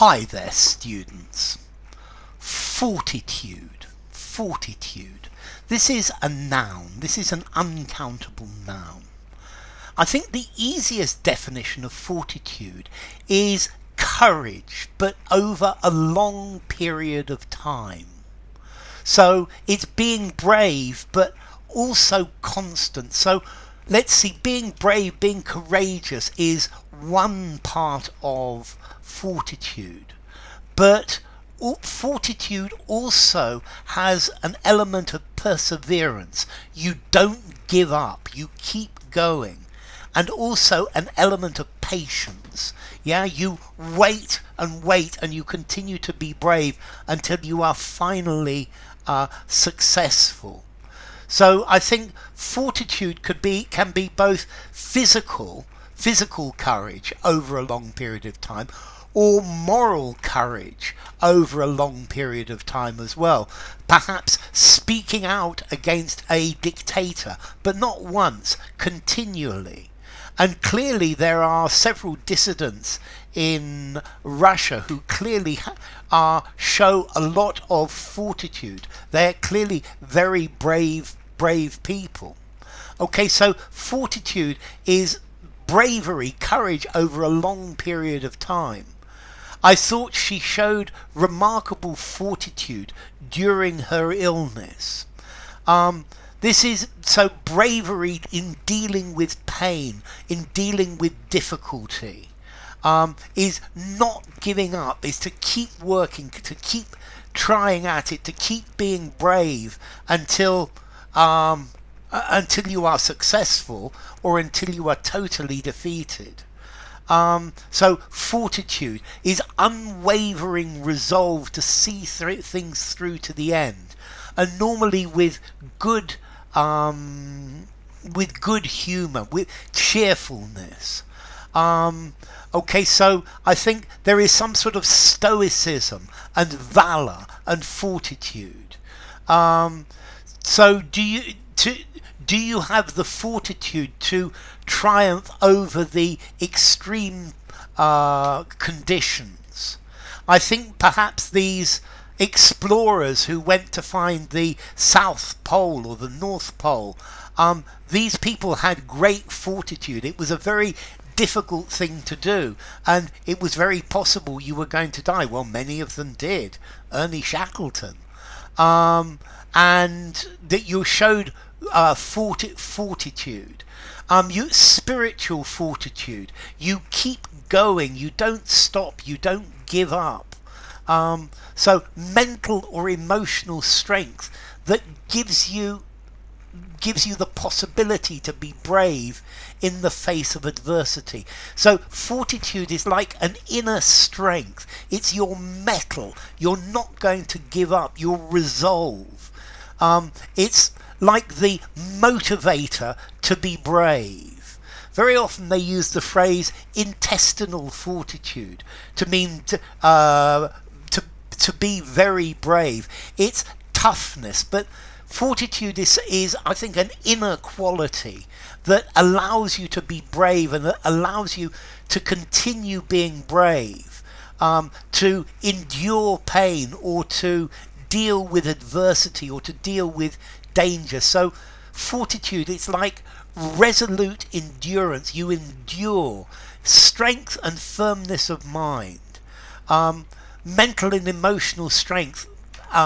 Hi there, students. Fortitude. Fortitude. This is a noun. This is an uncountable noun. I think the easiest definition of fortitude is courage, but over a long period of time. So it's being brave, but also constant. So let's see, being brave, being courageous is one part of fortitude. But fortitude also has an element of perseverance. You don't give up, you keep going. And also an element of patience. Yeah, you wait and you continue to be brave until you are finally successful. So I think fortitude can be both physical courage over a long period of time, or moral courage over a long period of time as well. Perhaps speaking out against a dictator, but not once, continually. And clearly there are several dissidents in Russia who clearly show a lot of fortitude. They're clearly very brave people. Okay, so fortitude is bravery, courage over a long period of time. I thought she showed remarkable fortitude during her illness. This is so bravery in dealing with pain, in dealing with difficulty, is not giving up, is to keep working, to keep trying at it, to keep being brave until you are successful or until you are totally defeated. So fortitude is unwavering resolve to see things through to the end, and normally with good humour, with cheerfulness. Okay, so I think there is some sort of stoicism and valour and fortitude. So do you have the fortitude to triumph over the extreme conditions? I think perhaps these explorers who went to find the South Pole or the North Pole, these people had great fortitude. It was a very difficult thing to do, and it was very possible you were going to die. Well, many of them did. Ernie Shackleton. And that you showed fortitude, spiritual fortitude. You keep going, you don't stop, you don't give up. So mental or emotional strength that gives you the possibility to be brave in the face of adversity. So fortitude is like an inner strength. It's your mettle. You're not going to give up, your resolve. It's like the motivator to be brave. Very often they use the phrase intestinal fortitude to mean to be very brave. It's toughness, but fortitude is I think an inner quality that allows you to be brave and that allows you to continue being brave, to endure pain or to deal with adversity or to deal with danger. So fortitude, it's like resolute endurance. You endure, strength and firmness of mind, mental and emotional strength,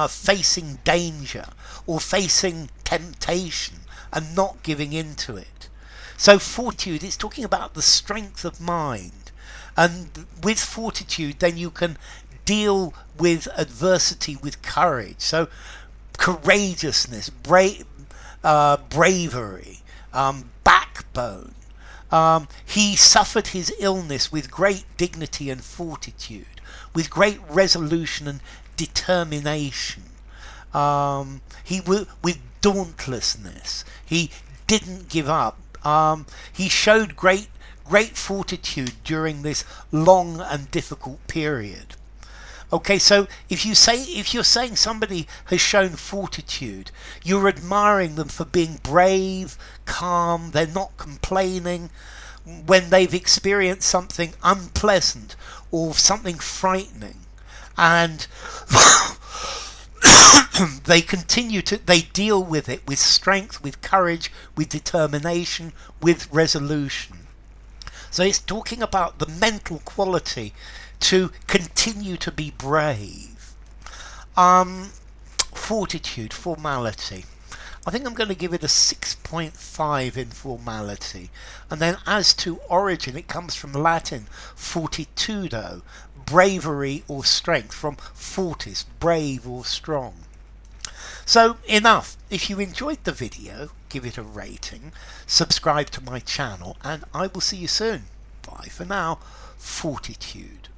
facing danger or facing temptation and not giving in to it. So fortitude is talking about the strength of mind, and with fortitude then you can deal with adversity with courage. So courageousness, bravery, backbone. He suffered his illness with great dignity and fortitude, with great resolution and determination. With dauntlessness. He didn't give up. He showed great fortitude during this long and difficult period. Okay, so if you're saying somebody has shown fortitude, you're admiring them for being brave, calm, they're not complaining. when they've experienced something unpleasant or something frightening, and they deal with it with strength, with courage, with determination, with resolution. So it's talking about the mental quality to continue to be brave. Fortitude, formality. I think I'm going to give it a 6.5 in formality. And then as to origin, it comes from Latin fortitudo, bravery or strength, from fortis, brave or strong. So enough. If you enjoyed the video, give it a rating, subscribe to my channel, and I will see you soon. Bye for now. Fortitude.